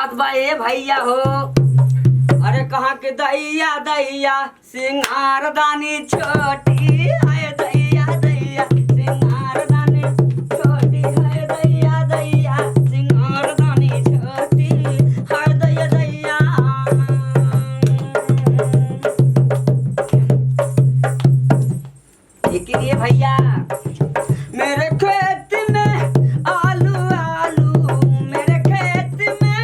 बात बा ए भैया हो। अरे कहाँ के दैया दैया सिंगार दानी छोटी है दैया दैया सिंगार दानी छोटी है दैया दैया सिंगार दानी छोटी है दैया दैया। लेकिन ये भैया मेरे खेत में आलू आलू मेरे खेत में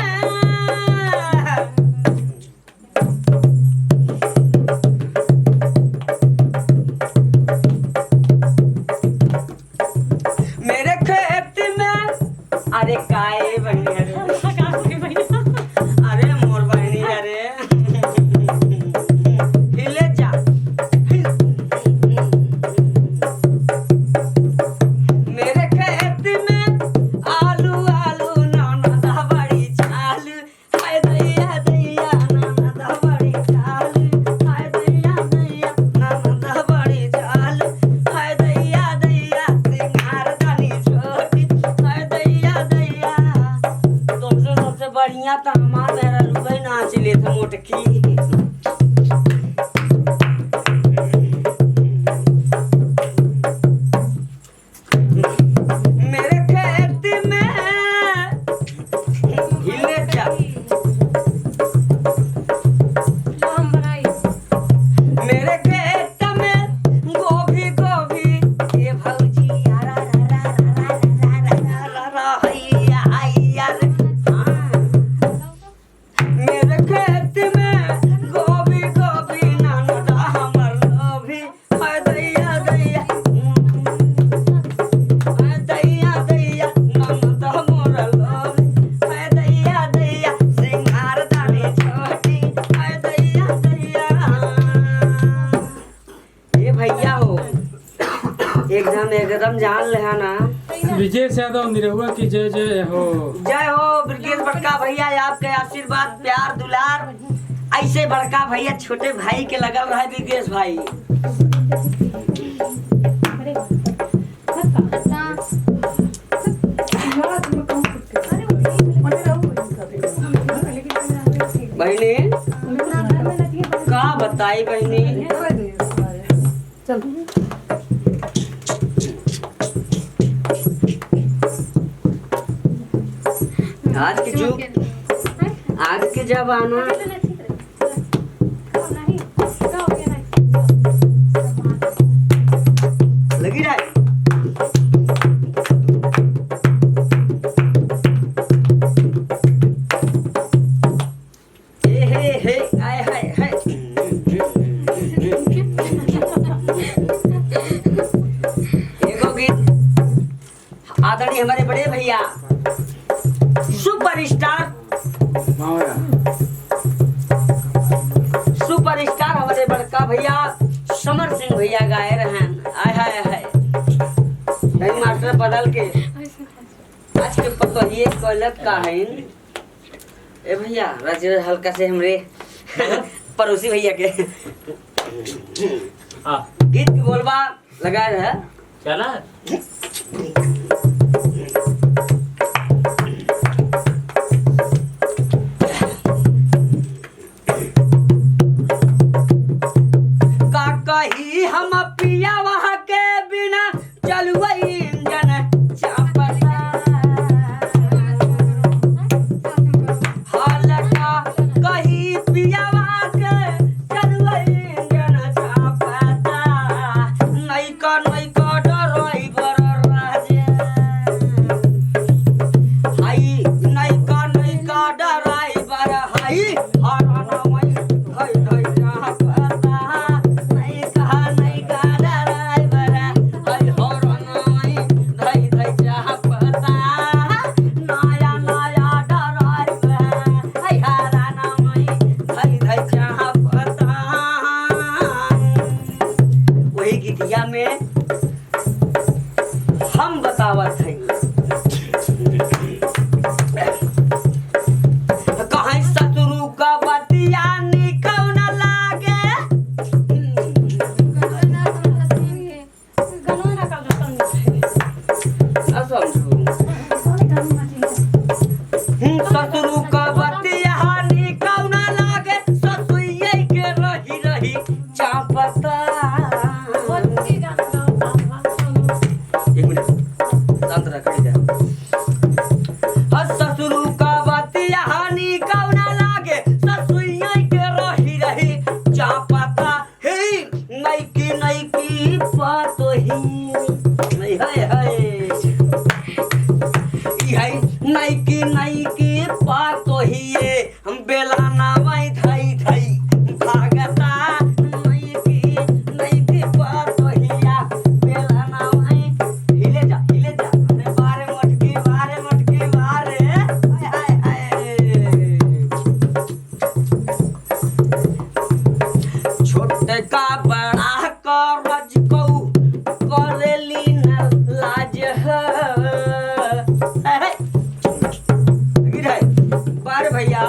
मेरे खेत में अरे काए बहनी अरे मोर बहनी अरे हिले जा मेरे खेत में आलू आलू नाना दा बड़ी चाल हाय दैया दैया नाना दा बड़ी चाल हाय दैया दैया नाना दा बड़ी चाल हाय दैया दैया सिंगार दानी छोटी हाय दैया दैया। तुमसे सबसे बढ़िया तो हमार मेरा रुबई नाच ले थे मोटकी। मेरे खेत में हिले जा मेरे खेत में गोभी गोभी ये भौजी रा रा रा रा रा रा रा रा हैया हैया रे हाँ। मेरे खेत में गोभी गोभी नाना हमर लोभी हाय दैया दैया हाय दैया दैया नाना मोर लोभी हाय दैया दैया सिंगार दानी छोटी हाय दैया दैया। ये भैया हो एकदम जान ले है ना। विजय यादव निरहुआ की जय जय हो। जय हो ब्रिगेड बड़का भैया आपके आशीर्वाद प्यार दुलार ऐसे बड़का भैया छोटे भाई के लगल रहे ब्रिगेश भाई। बहनी का बताई बहनी आज के जुग आज के जमाना लगी रहा है। हे आय हाय हाय एगो गीत आदरणीय हमारे बड़े भैया सुपरस्टार हमारे बड़का भैया समर सिंह भैया गाए रहे हैं। आय हाय हाय नहीं मास्टर बदल के आज के पतो ये कलक का है ए भैया राजे हल्का से हमरे पड़ोसी भैया के गीत की बोलबा लगाए रहे चला कही हम पिया वहाँ के बिना चलुई इंजन चापता हालका कही पिया वहाँ के चलुई इंजन चापता नैका ड्राइवर राजे भैया